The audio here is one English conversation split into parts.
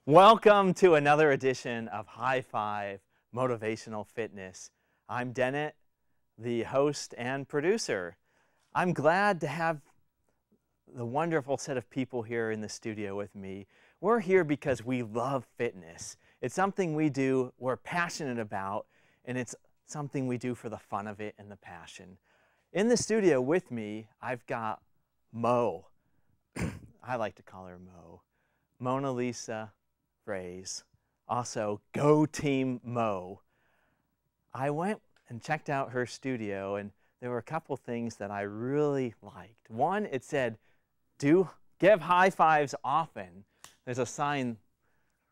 Welcome to another edition of High Five Motivational Fitness. I'm Dennett, the host and producer. I'm glad to have the wonderful set of people here in the studio with me. We're here because we love fitness. It's something we do, we're passionate about, and it's something we do for the fun of it and the passion. In the studio with me, I've got Mo. I like to call her Mo. Mona Reyes, also Go Team Mo. I went and checked out her studio, and there were a couple things that I really liked. One, it said, give high fives often. There's a sign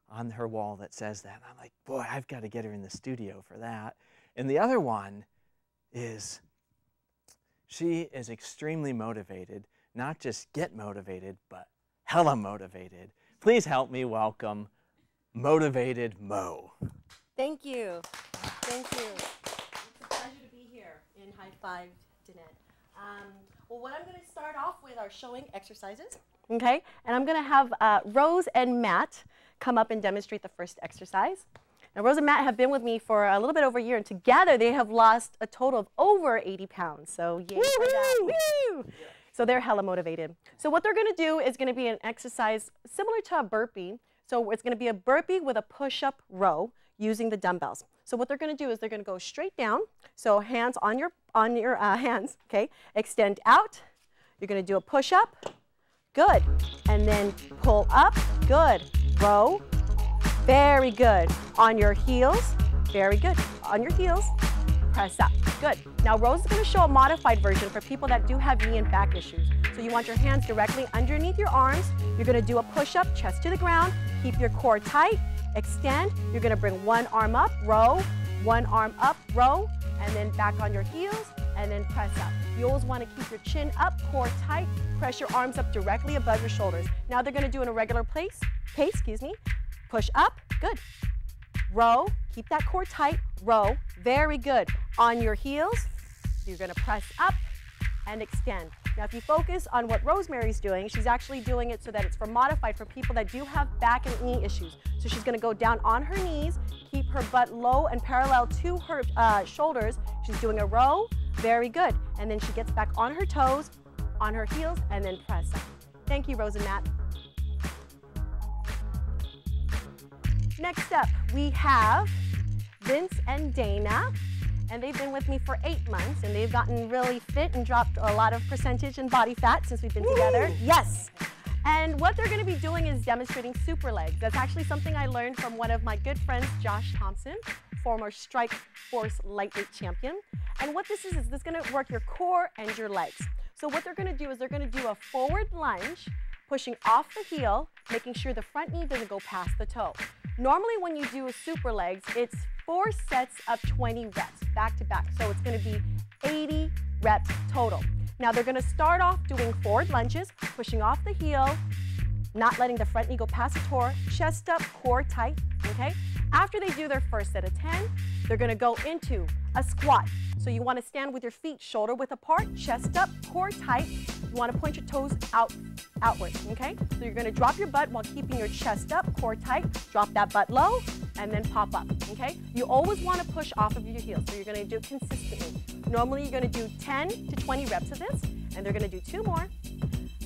on her wall that says that. I'm like, boy, I've got to get her in the studio for that. And the other one is she is extremely motivated, not just get motivated, but hella motivated. Please help me welcome Motivated Mo. Thank you. Thank you. It's a pleasure to be here in High Five, Dennett. Well, what I'm going to start off with are showing exercises, okay? And I'm going to have Rose and Matt come up and demonstrate the first exercise. Now, Rose and Matt have been with me for a little bit over a year, and together they have lost a total of over 80 pounds. So, yay for that. Woo! So they're hella motivated. So what they're going to do is going to be an exercise similar to a burpee. So it's going to be a burpee with a push-up row using the dumbbells. So what they're going to do is they're going to go straight down. So hands on your hands, okay? Extend out. You're going to do a push-up. Good. And then pull up. Good. Row. Very good. On your heels. Very good. On your heels. Press up. Good. Now Rose is going to show a modified version for people that do have knee and back issues. So you want your hands directly underneath your arms. You're going to do a push-up, chest to the ground. Keep your core tight. Extend. You're going to bring one arm up, row. One arm up, row. And then back on your heels. And then press up. You always want to keep your chin up, core tight. Press your arms up directly above your shoulders. Now they're going to do in a regular pace. Push up. Good. Row. Keep that core tight. Row. Very good. On your heels, you're going to press up and extend. Now, if you focus on what Rosemary's doing, she's actually doing it so that it's modified for people that do have back and knee issues. So she's going to go down on her knees, keep her butt low and parallel to her shoulders. She's doing a row. Very good. And then she gets back on her toes, on her heels, and then press up. Thank you, Rose and Matt. Next up, we have Vince and Dana, and they've been with me for 8 months, and they've gotten really fit and dropped a lot of percentage in body fat since we've been together. Yes. And what they're going to be doing is demonstrating super legs. That's actually something I learned from one of my good friends, Josh Thompson, former Strike Force lightweight champion. And what this is this going to work your core and your legs. So what they're going to do is they're going to do a forward lunge, pushing off the heel, making sure the front knee doesn't go past the toe. Normally when you do a super legs, it's 4 sets of 20 reps, back to back. So it's going to be 80 reps total. Now they're going to start off doing forward lunges, pushing off the heel, not letting the front knee go past the toe, chest up, core tight, okay? After they do their first set of 10, they're going to go into a squat. So you want to stand with your feet shoulder width apart, chest up, core tight. You want to point your toes outward, okay? So you're going to drop your butt while keeping your chest up, core tight. Drop that butt low, and then pop up, okay? You always want to push off of your heels, so you're going to do it consistently. Normally, you're going to do 10 to 20 reps of this, and they're going to do 2 more.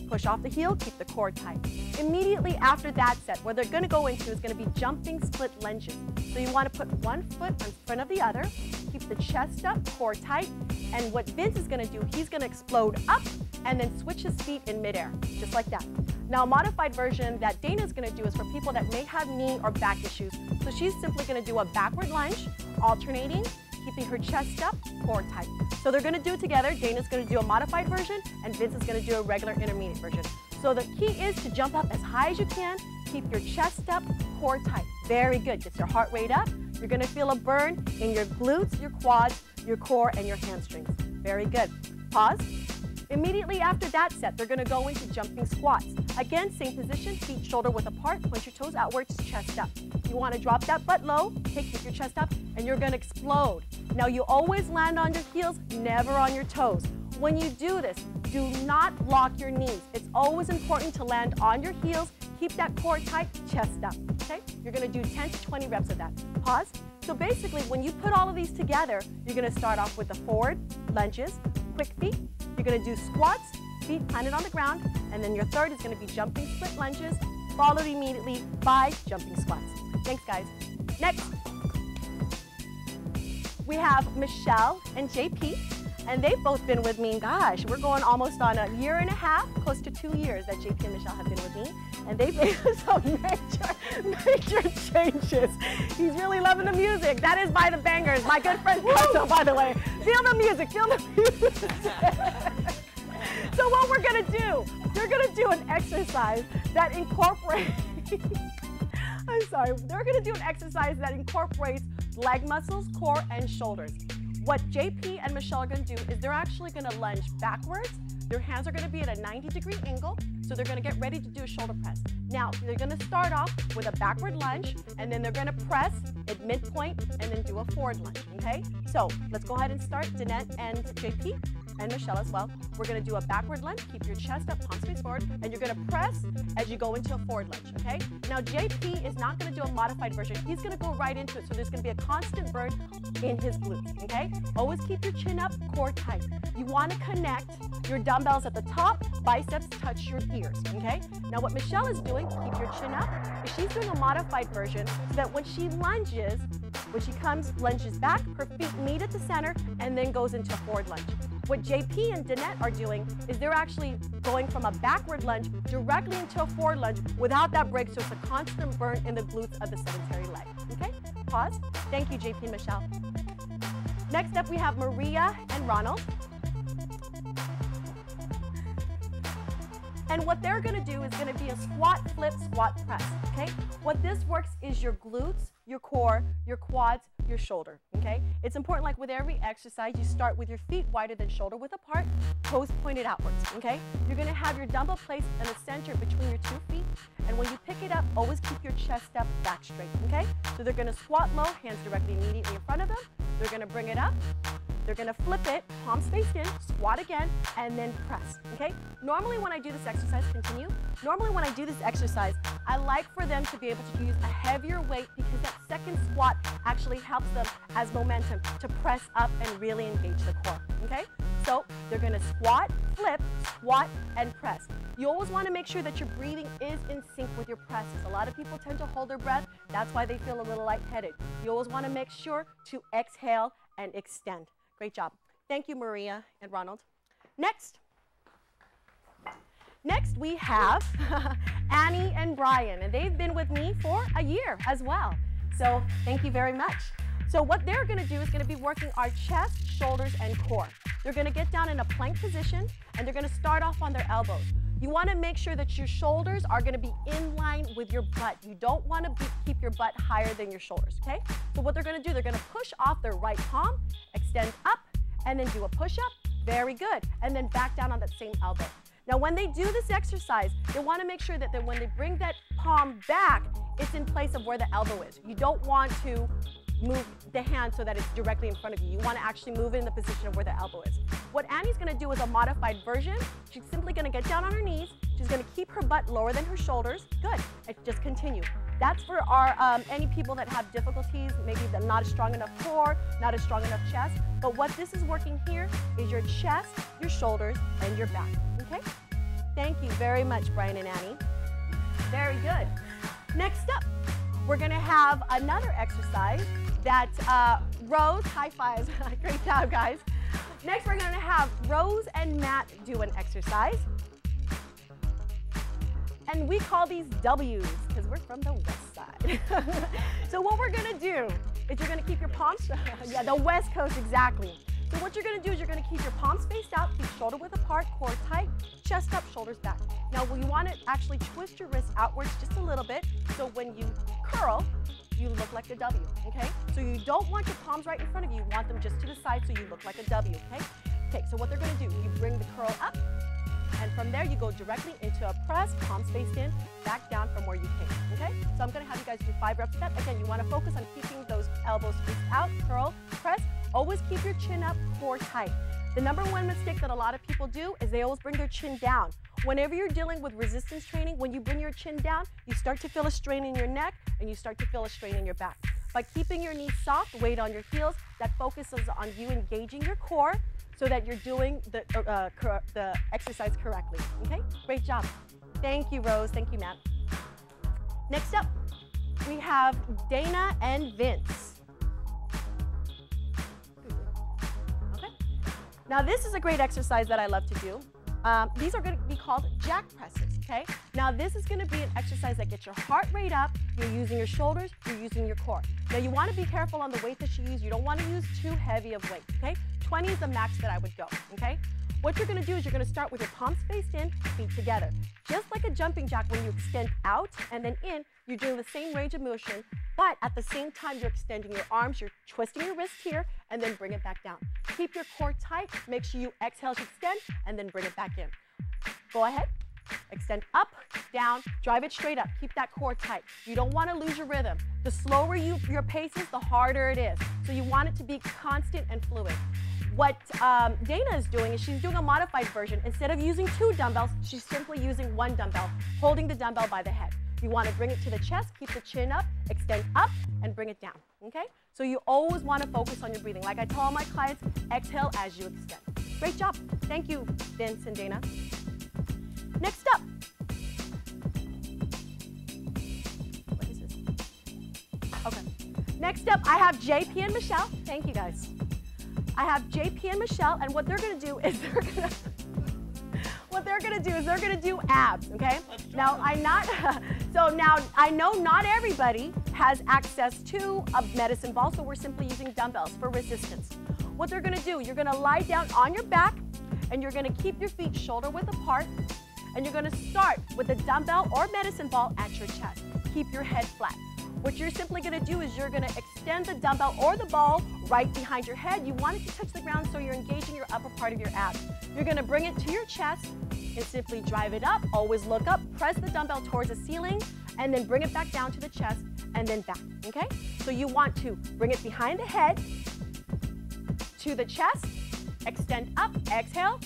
Push off the heel, keep the core tight. Immediately after that set, what they're going to go into is going to be jumping split lunges. So you want to put one foot in front of the other, keep the chest up, core tight, and what Vince is going to do, he's going to explode up and then switch his feet in midair, just like that. Now, a modified version that Dana's going to do is for people that may have knee or back issues. So she's simply going to do a backward lunge, alternating, keeping her chest up, core tight. So they're going to do it together. Dana's going to do a modified version, and Vince is going to do a regular intermediate version. So the key is to jump up as high as you can, keep your chest up, core tight. Very good. Get your heart rate up. You're going to feel a burn in your glutes, your quads, your core, and your hamstrings. Very good. Pause. Immediately after that set, they're going to go into jumping squats. Again, same position, feet shoulder width apart, point your toes outwards, chest up. You want to drop that butt low, keep your chest up, and you're going to explode. Now, you always land on your heels, never on your toes. When you do this, do not lock your knees. It's always important to land on your heels, Keep that core tight, chest up, okay? You're gonna do 10 to 20 reps of that. Pause. So basically, when you put all of these together, you're gonna start off with the forward lunges, quick feet. You're gonna do squats, feet planted on the ground, and then your third is gonna be jumping split lunges, followed immediately by jumping squats. Thanks, guys. Next, we have Michelle and JP, and they've both been with me. Gosh, we're going almost on a year and a half, close to 2 years that JP and Michelle have been with me, and they've made some major changes. He's really loving the music. That is by the Bangers, my good friend Kato, by the way. Feel the music, feel the music. So what we're gonna do, you're gonna do an exercise that incorporates, they're gonna do an exercise that incorporates leg muscles, core, and shoulders. What JP and Michelle are gonna do is they're actually gonna lunge backwards. Their hands are gonna be at a 90-degree angle, so they're gonna get ready to do a shoulder press. Now, they're gonna start off with a backward lunge, and then they're gonna press at midpoint, and then do a forward lunge, okay? So, let's go ahead and start, Danette and JP, and Michelle as well. We're gonna do a backward lunge, keep your chest up, palms face forward, and you're gonna press as you go into a forward lunge, okay? Now, JP is not gonna do a modified version. He's gonna go right into it, so there's gonna be a constant burn in his glutes, okay? Always keep your chin up, core tight. You wanna connect your dumbbells at the top, biceps touch your ears, okay? Now, what Michelle is doing, keep your chin up, is she's doing a modified version so that when she lunges, when she comes, lunges back, her feet meet at the center, and then goes into a forward lunge. What JP and Danette are doing is they're actually going from a backward lunge directly into a forward lunge without that break, so it's a constant burn in the glutes of the sedentary leg, okay? Pause. Thank you, JP and Michelle. Next up, we have Maria and Ronald. And what they're gonna do is gonna be a squat, flip, squat, press, okay? What this works is your glutes, your core, your quads, your shoulder, okay? It's important, like with every exercise, you start with your feet wider than shoulder width apart, toes pointed outwards, okay? You're gonna have your dumbbell placed in the center between your 2 feet, and when you pick it up, always keep your chest up, back straight, okay? So they're gonna squat low, hands directly immediately in front of them. They're gonna bring it up. They're gonna flip it, palms faced in, squat again, and then press, okay? Normally when I do this exercise, continue. Normally when I do this exercise, I like for them to be able to use a heavier weight because that second squat actually helps them as momentum to press up and really engage the core, okay? So they're gonna squat, flip, squat, and press. You always wanna make sure that your breathing is in sync with your presses. A lot of people tend to hold their breath. That's why they feel a little lightheaded. You always wanna make sure to exhale and extend. Great job. Thank you, Maria and Ronald. Next we have Annie and Brian, and they've been with me for a year as well. So thank you very much. So what they're gonna do is gonna be working our chest, shoulders, and core. They're gonna get down in a plank position, and they're gonna start off on their elbows. You wanna make sure that your shoulders are gonna be in line with your butt. You don't wanna keep your butt higher than your shoulders, okay? So what they're gonna do, they're gonna push off their right palm, extend up, and then do a push-up. Very good. And then back down on that same elbow. Now, when they do this exercise, they wanna make sure that when they bring that palm back, it's in place of where the elbow is. You don't want to move the hand so that it's directly in front of you. You want to actually move it in the position of where the elbow is. What Annie's going to do is a modified version. She's simply going to get down on her knees. She's going to keep her butt lower than her shoulders. Good. And just continue. That's for our any people that have difficulties, maybe they're not a strong enough core, not a strong enough chest. But what this is working here is your chest, your shoulders, and your back. Okay? Thank you very much, Brian and Annie. Very good. Next up, we're going to have another exercise that Rose, high fives, great job, guys. Next, we're going to have Rose and Matt do an exercise. And we call these W's because we're from the west side. So what we're going to do is you're going to keep your palms, yeah, the west coast, exactly. So what you're going to do is you're going to keep your palms spaced out, feet shoulder width apart, core tight, chest up, shoulders back. Now, you want to actually twist your wrists outwards just a little bit, so when you curl, you look like a W, okay? So you don't want your palms right in front of you. You want them just to the side so you look like a W, okay? Okay, so what they're going to do, you bring the curl up, and from there you go directly into a press, palms faced in, back down from where you came, okay? So I'm going to have you guys do 5 reps of that. Again, you want to focus on keeping those elbows squeezed out, curl, press. Always keep your chin up, core tight. The number one mistake that a lot of people do is they always bring their chin down. Whenever you're dealing with resistance training, when you bring your chin down, you start to feel a strain in your neck and you start to feel a strain in your back. By keeping your knees soft, weight on your heels, that focuses on you engaging your core so that you're doing the exercise correctly. Okay? Great job. Thank you, Rose. Thank you, Matt. Next up, we have Dana and Vince. Okay. Now, this is a great exercise that I love to do. These are going to be called jack presses, okay? Now, this is going to be an exercise that gets your heart rate up. You're using your shoulders, you're using your core. Now, you want to be careful on the weight that you use. You don't want to use too heavy of weight, okay? 20 is the max that I would go, okay? What you're going to do is you're going to start with your palms faced in, feet together. Just like a jumping jack, when you extend out and then in, you're doing the same range of motion, but at the same time, you're extending your arms, you're twisting your wrist here, and then bring it back down. Keep your core tight. Make sure you exhale to extend, and then bring it back in. Go ahead. Extend up, down, drive it straight up. Keep that core tight. You don't want to lose your rhythm. The slower your pace is, the harder it is. So you want it to be constant and fluid. What Dana is doing is she's doing a modified version. Instead of using 2 dumbbells, she's simply using 1 dumbbell, holding the dumbbell by the head. You want to bring it to the chest, keep the chin up, extend up, and bring it down, okay? So you always want to focus on your breathing. Like I tell all my clients, exhale as you extend. Great job. Thank you, Vince and Dana. Next up. What is this? Okay. Next up, I have JP and Michelle. Thank you, guys. I have JP and Michelle, and what they're going to do is they're going to do abs, okay? Now, I know not everybody has access to a medicine ball, so we're simply using dumbbells for resistance. What they're going to do, you're going to lie down on your back, and you're going to keep your feet shoulder width apart, and you're going to start with a dumbbell or medicine ball at your chest. Keep your head flat. What you're simply going to do is you're going to extend the dumbbell or the ball right behind your head. You want it to touch the ground so you're engaging your upper part of your abs. You're going to bring it to your chest and simply drive it up. Always look up, press the dumbbell towards the ceiling, and then bring it back down to the chest and then back, okay? So you want to bring it behind the head to the chest, extend up, exhale,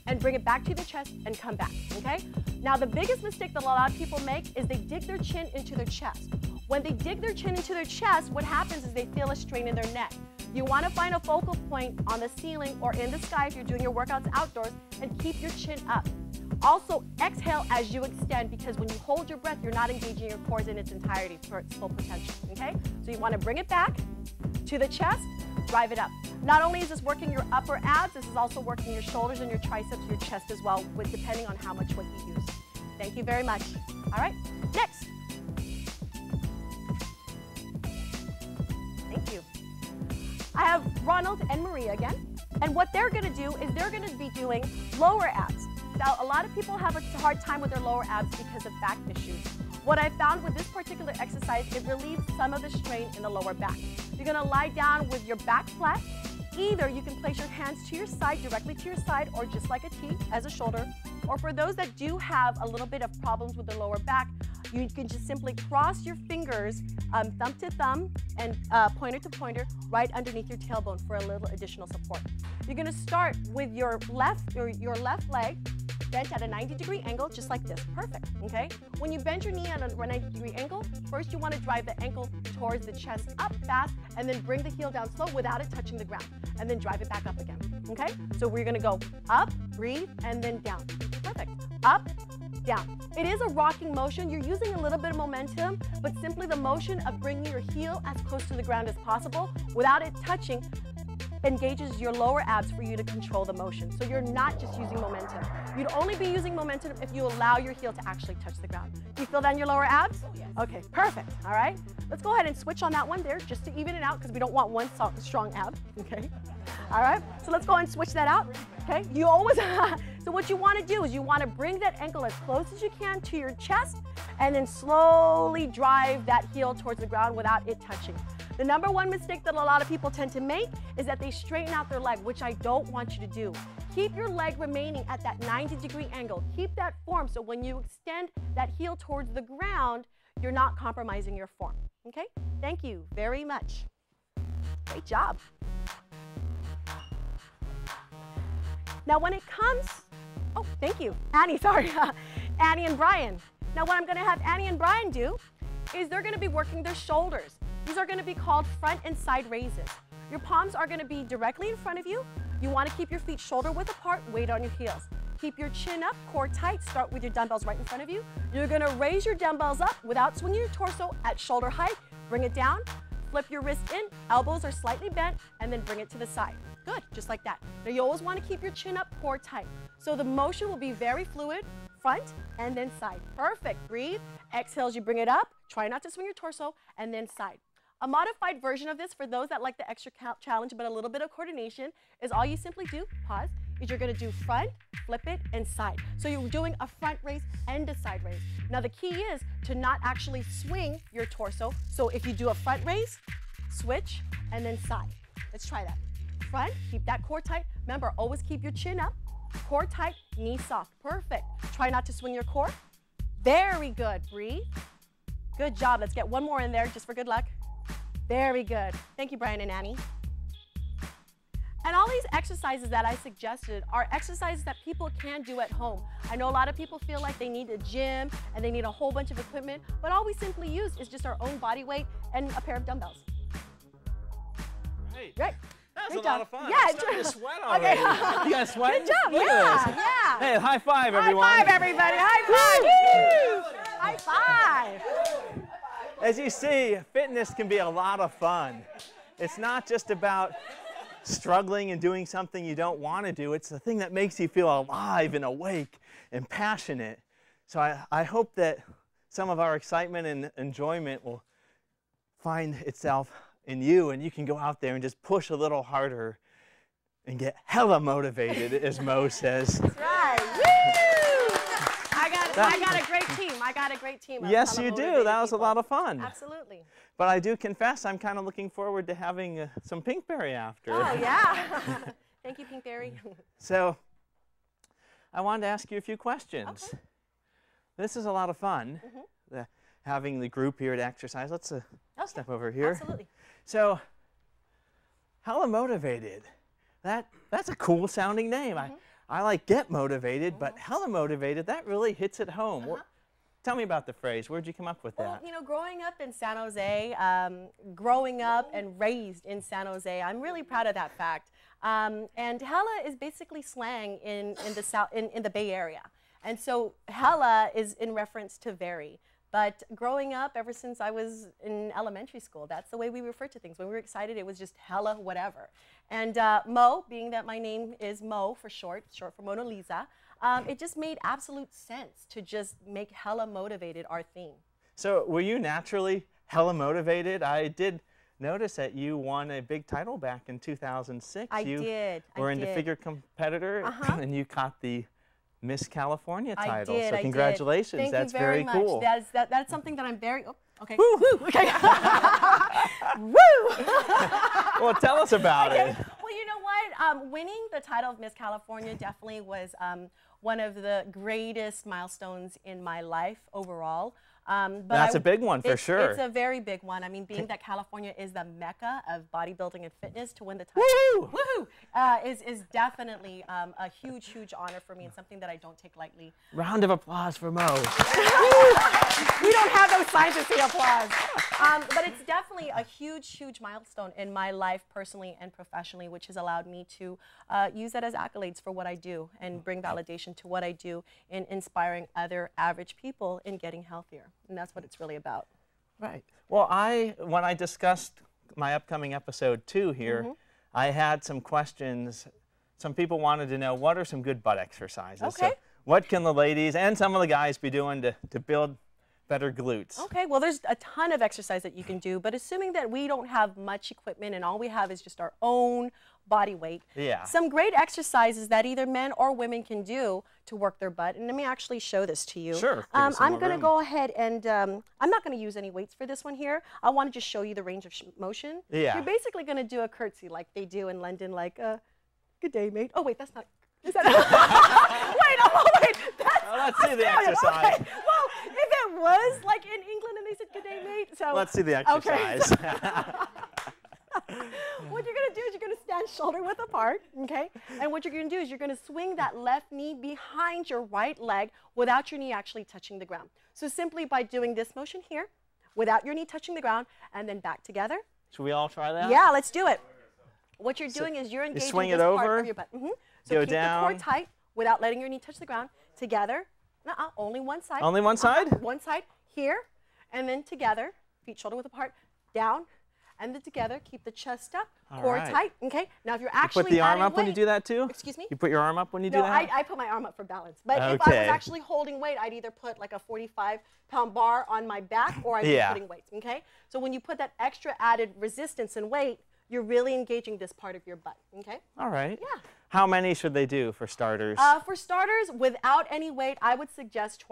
and bring it back to the chest and come back, okay? Now, the biggest mistake that a lot of people make is they dig their chin into their chest. When they dig their chin into their chest, what happens is they feel a strain in their neck. You want to find a focal point on the ceiling or in the sky if you're doing your workouts outdoors and keep your chin up. Also, exhale as you extend, because when you hold your breath, you're not engaging your core in its entirety for its full potential, okay? So you want to bring it back to the chest, drive it up. Not only is this working your upper abs, this is also working your shoulders and your triceps, your chest as well, depending on how much weight you use. Thank you very much. All right, next. Thank you. I have Ronald and Maria again, and what they're going to do is they're going to be doing lower abs. Now, a lot of people have a hard time with their lower abs because of back issues. What I found with this particular exercise, it relieves some of the strain in the lower back. You're going to lie down with your back flat. Either you can place your hands to your side, directly to your side, or just like a T as a shoulder. Or for those that do have a little bit of problems with the lower back, you can just simply cross your fingers, thumb to thumb and pointer to pointer, right underneath your tailbone for a little additional support. You're going to start with your left leg bent at a 90-degree angle, just like this. Perfect, okay? When you bend your knee at a 90-degree angle, first you want to drive the ankle towards the chest up fast, and then bring the heel down slow without it touching the ground, and then drive it back up again, okay? So we're going to go up, breathe, and then down. Perfect. Up, down. It is a rocking motion. You're using a little bit of momentum, but simply the motion of bringing your heel as close to the ground as possible without it touching engages your lower abs for you to control the motion. So you're not just using momentum. You'd only be using momentum if you allow your heel to actually touch the ground. Do you feel that in your lower abs? Oh, yes. Okay, perfect. All right. Let's go ahead and switch on that one there just to even it out, because we don't want one strong ab. Okay. All right. So let's go ahead and switch that out. Okay. You always, so what you want to do is you want to bring that ankle as close as you can to your chest and then slowly drive that heel towards the ground without it touching. The number one mistake that a lot of people tend to make is that they straighten out their leg, which I don't want you to do. Keep your leg remaining at that 90-degree angle. Keep that form so when you extend that heel towards the ground, you're not compromising your form. Okay? Thank you very much. Great job. Now when it comes, oh, thank you, Annie, sorry, Annie and Brian. Now what I'm gonna have Annie and Brian do is they're gonna be working their shoulders. These are gonna be called front and side raises. Your palms are gonna be directly in front of you. You wanna keep your feet shoulder width apart, weight on your heels. Keep your chin up, core tight, start with your dumbbells right in front of you. You're gonna raise your dumbbells up without swinging your torso at shoulder height. Bring it down, flip your wrist in, elbows are slightly bent, and then bring it to the side. Good, just like that. Now you always wanna keep your chin up, core tight. So the motion will be very fluid, front and then side. Perfect, breathe. Exhale as you bring it up, try not to swing your torso, and then side. A modified version of this for those that like the extra challenge but a little bit of coordination is all you simply do, pause, is you're gonna do front, flip it, and side. So you're doing a front raise and a side raise. Now the key is to not actually swing your torso. So if you do a front raise, switch, and then side. Let's try that. Front, keep that core tight. Remember, always keep your chin up, core tight, knee soft. Perfect. Try not to swing your core. Very good, breathe. Good job, let's get one more in there just for good luck. Very good. Thank you, Brian and Annie. And all these exercises that I suggested are exercises that people can do at home. I know a lot of people feel like they need a gym and they need a whole bunch of equipment, but all we simply use is just our own body weight and a pair of dumbbells. Right. Right. That was Great a lot job. of fun. Yeah, I'm starting to sweat already. Okay. You guys sweating? Good job. Look Yeah, at this. yeah. Hey, high five, everyone. High five, everybody. High five. Woo! High five. As you see, fitness can be a lot of fun. It's not just about struggling and doing something you don't want to do. It's the thing that makes you feel alive and awake and passionate. So I hope that some of our excitement and enjoyment will find itself in you, and you can go out there and just push a little harder and get hella motivated, as Mo says. That's right. Woo! I got a great team. I got a great team. Yes, you do. That was a lot of fun. Absolutely. But I do confess I'm kind of looking forward to having some Pinkberry after. Oh, yeah. Thank you, Pinkberry. So I wanted to ask you a few questions. Okay. This is a lot of fun, having the group here to exercise. Let's step over here. Absolutely. So, hella motivated. That's a cool sounding name. I like get motivated, but hella motivated, that really hits it home. Tell me about the phrase. Where'd you come up with that? Well, you know, growing up in San Jose, growing up and raised in San Jose, I'm really proud of that fact. And hella is basically slang in the Bay Area. And so hella is in reference to very. But growing up, ever since I was in elementary school, that's the way we refer to things. When we were excited, it was just hella whatever. And Mo, being that my name is Mo for short for Mona Lisa, it just made absolute sense to just make hella motivated our theme. So were you naturally hella motivated? I did notice that you won a big title back in 2006. I did. You were in the figure competitor, and you caught the Miss California title. I did. So congratulations. Thank That's you very much. Cool. That's something that I'm very. Oh, okay. Woo! Woo! Okay. Woo! Well, tell us about it. Well, you know what? Winning the title of Miss California definitely was one of the greatest milestones in my life overall. But That's a big one for sure. It's a very big one. I mean, being that California is the mecca of bodybuilding and fitness, to win the title is definitely a huge, huge honor for me and something that I don't take lightly. Round of applause for Mo. We don't have those signs to say applause. But it's definitely a huge, huge milestone in my life personally and professionally, which has allowed me to use that as accolades for what I do and bring validation to what I do in inspiring other average people in getting healthier. And that's what it's really about. Right. Well, when I discussed my upcoming episode 2 here, I had some questions. Some people wanted to know, what are some good butt exercises? Okay. So what can the ladies and some of the guys be doing to build better glutes? Okay, well, there's a ton of exercise that you can do, but assuming that we don't have much equipment and all we have is just our own body weight, some great exercises that either men or women can do to work their butt. And let me actually show this to you. Sure. I'm going to go ahead and I'm not going to use any weights for this one here. I want to just show you the range of motion. Yeah. You're basically going to do a curtsy like they do in London, like, good day, mate. Oh, wait, that's not. Is that wait. Let's see the exercise. Okay. Well, if it was like in England and they said good day, mate. So let's see the exercise. Okay. What you're going to do is you're going to stand shoulder width apart, okay? And what you're gonna do is you're gonna swing that left knee behind your right leg without your knee actually touching the ground. So simply by doing this motion here, without your knee touching the ground, and then back together. Should we all try that? Yeah, let's do it. What you're doing is you're engaging swing this it part over, of your butt. So go keep down. the core tight without letting your knee touch the ground. Together, only one side. Only one side? One side, here, and then together, feet shoulder width apart, down, and then together, keep the chest up, core tight, okay? Now if you're actually put the arm up weight, when you do that too? Excuse me? You put your arm up when you do that? I put my arm up for balance. But if I was actually holding weight, I'd either put like a 45-pound bar on my back or I'd be putting weights, okay? So when you put that extra added resistance and weight, you're really engaging this part of your butt, okay? All right. Yeah. How many should they do for starters? For starters, without any weight, I would suggest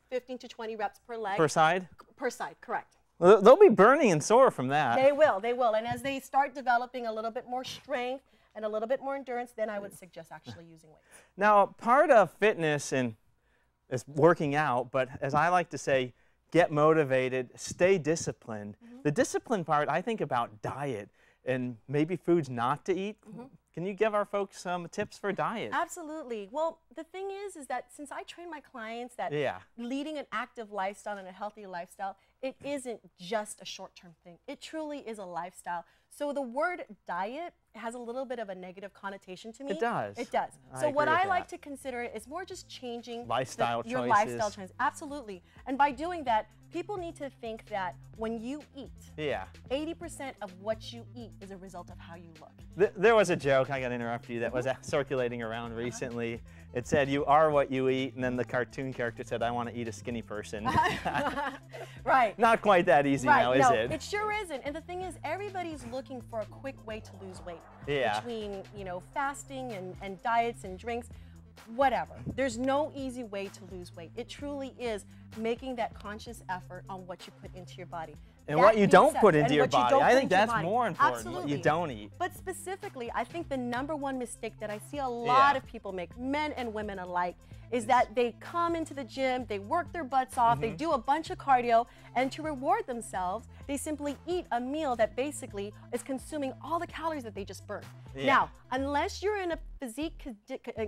15 to 20 reps per leg. Per side? Per side, correct. Well, they'll be burning and sore from that. They will. And as they start developing a little bit more strength and a little bit more endurance, then I would suggest actually using weights. Now, part of fitness is working out, but as I like to say, get motivated, stay disciplined. The discipline part, I think about diet and maybe foods not to eat. Can you give our folks some tips for diet? Absolutely. Well, the thing is that since I train my clients that leading an active lifestyle and a healthy lifestyle, it isn't just a short-term thing. It truly is a lifestyle. So the word diet has a little bit of a negative connotation to me. It does. It does. So what I like to consider it is more just changing your lifestyle choices. Absolutely. And by doing that, people need to think that when you eat, 80% of what you eat is a result of how you look. There was a joke, I got to interrupt you, that was circulating around recently. It said, you are what you eat, and then the cartoon character said, I want to eat a skinny person. Right. Not quite that easy now, is it? It sure isn't. And the thing is, everybody's looking for a quick way to lose weight. Between, fasting and diets and drinks, whatever. There's no easy way to lose weight. It truly is making that conscious effort on what you put into your body. And what you don't put into your body. I think that's more important, Absolutely. what you don't eat. But specifically, I think the #1 mistake that I see a lot of people make, men and women alike, is that they come into the gym, they work their butts off, they do a bunch of cardio, and to reward themselves, they simply eat a meal that basically is consuming all the calories that they just burned. Now, unless you're in a physique,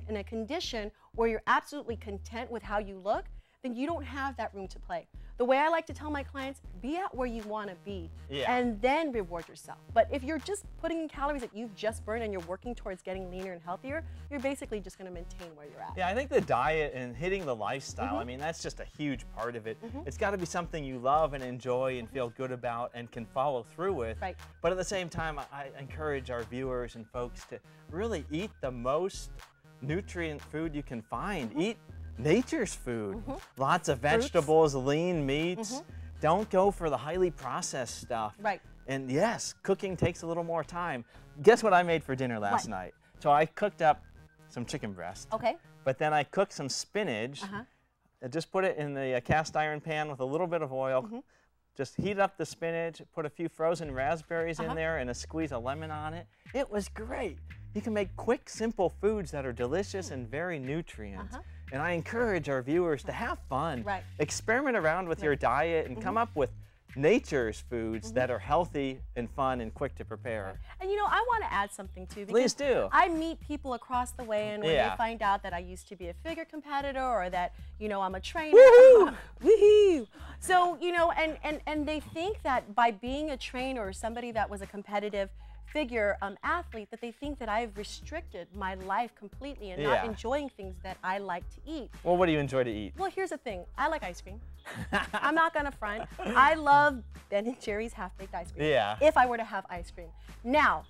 in a condition where you're absolutely content with how you look, then you don't have that room to play. The way I like to tell my clients, be at where you want to be and then reward yourself. But if you're just putting in calories that you've just burned and you're working towards getting leaner and healthier, you're basically just going to maintain where you're at. Yeah, I think the diet and hitting the lifestyle, I mean, that's just a huge part of it. It's got to be something you love and enjoy and feel good about and can follow through with. Right. But at the same time, I encourage our viewers and folks to really eat the most nutrient food you can find. Eat nature's food. Lots of vegetables, lean meats. Don't go for the highly processed stuff. Right. And yes, cooking takes a little more time. Guess what I made for dinner last night? So I cooked up some chicken breast. Okay. But then I cooked some spinach. I just put it in the cast iron pan with a little bit of oil. Just heat up the spinach, put a few frozen raspberries in there and a squeeze of lemon on it. It was great. You can make quick, simple foods that are delicious and very nutrient. And I encourage our viewers to have fun. Experiment around with your diet and come up with nature's foods that are healthy and fun and quick to prepare. And I want to add something too. Please do. I meet people across the way, and when they find out that I used to be a figure competitor or that, I'm a trainer. Woohoo! Woohoo! So, and they think that by being a trainer or somebody that was a competitive figure athlete, that they think that I've restricted my life completely and not enjoying things that I like to eat. Well, what do you enjoy to eat? Well, here's the thing. I like ice cream. I'm not gonna front. I love Ben & Jerry's half-baked ice cream. If I were to have ice cream. Now,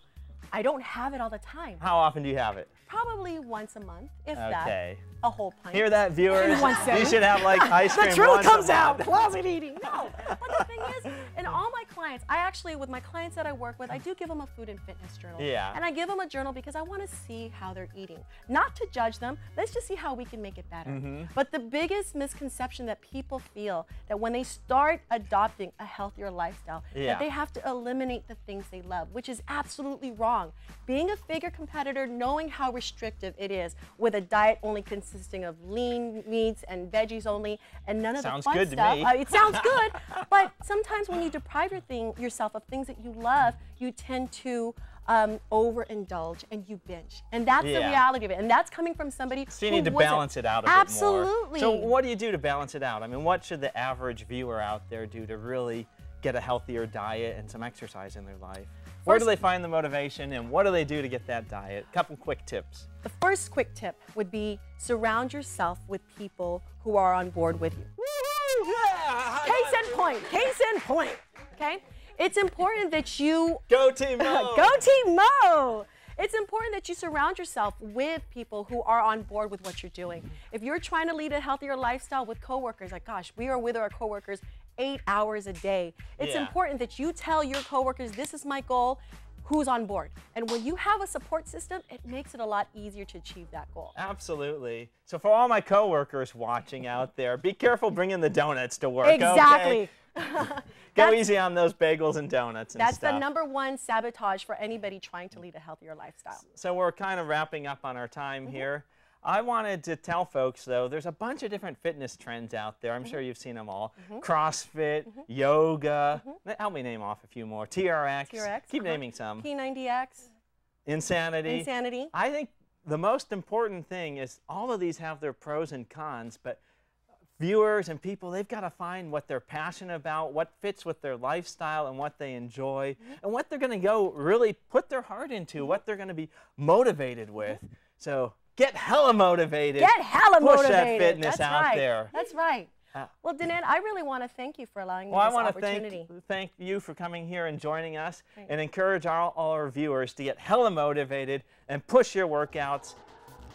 I don't have it all the time. How often do you have it? Probably once a month, if that. A whole pint. Hear that, viewers? You should have like ice cream the truth once comes a out. month. Closet eating. No. But the thing is, in all my clients, I actually, with my clients that I work with, I do give them a food and fitness journal. And I give them a journal because I want to see how they're eating. Not to judge them. Let's just see how we can make it better. But the biggest misconception that people feel that when they start adopting a healthier lifestyle, that they have to eliminate the things they love, which is absolutely wrong. Being a figure competitor, knowing how restrictive it is with a diet only consisting of lean meats and veggies only, and none of the fun stuff. Sounds good to me. It sounds good, but sometimes when you deprive yourself of things that you love, you tend to overindulge and you binge. And that's the reality of it. And that's coming from somebody So you who need to wasn't. balance it out a bit Absolutely. more. So what do you do to balance it out? I mean, what should the average viewer out there do to really get a healthier diet and some exercise in their life? Where do they find the motivation, and what do they do to get that diet? A couple quick tips. The first quick tip would be surround yourself with people who are on board with you. Case in point. Case in point. Okay? It's important that you Go Team Mo! Go Team Mo! It's important that you surround yourself with people who are on board with what you're doing. If you're trying to lead a healthier lifestyle with coworkers, like gosh, we are with our coworkers 8 hours a day. It's important that you tell your coworkers, this is my goal, who's on board. And when you have a support system, it makes it a lot easier to achieve that goal. Absolutely. So for all my coworkers watching out there, be careful bringing the donuts to work. Exactly. Okay? Go easy on those bagels and donuts and That's stuff. the #1 sabotage for anybody trying to lead a healthier lifestyle. So we're kind of wrapping up on our time here. I wanted to tell folks, though, there's a bunch of different fitness trends out there. I'm sure you've seen them all. CrossFit, yoga. Help me name off a few more. TRX. Keep naming some. P90X. Insanity. Insanity. I think the most important thing is all of these have their pros and cons, but viewers and people, they've got to find what they're passionate about, what fits with their lifestyle and what they enjoy, and what they're going to go really put their heart into, what they're going to be motivated with. So get hella motivated. Get hella motivated. Push that fitness That's out right. there. That's right. Well, Danette, I really want to thank you for allowing me Well, this I want opportunity. to thank you for coming here and joining us, and encourage all our viewers to get hella motivated and push your workouts.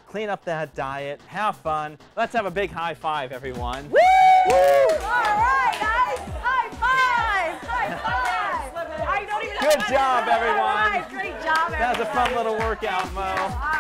Clean up that diet, have fun. Let's have a big high five, everyone. Woo! Woo! All right, guys. High five! High five! I don't even know Good job, everyone. All right, great job, everyone. That was a fun little workout, Mo.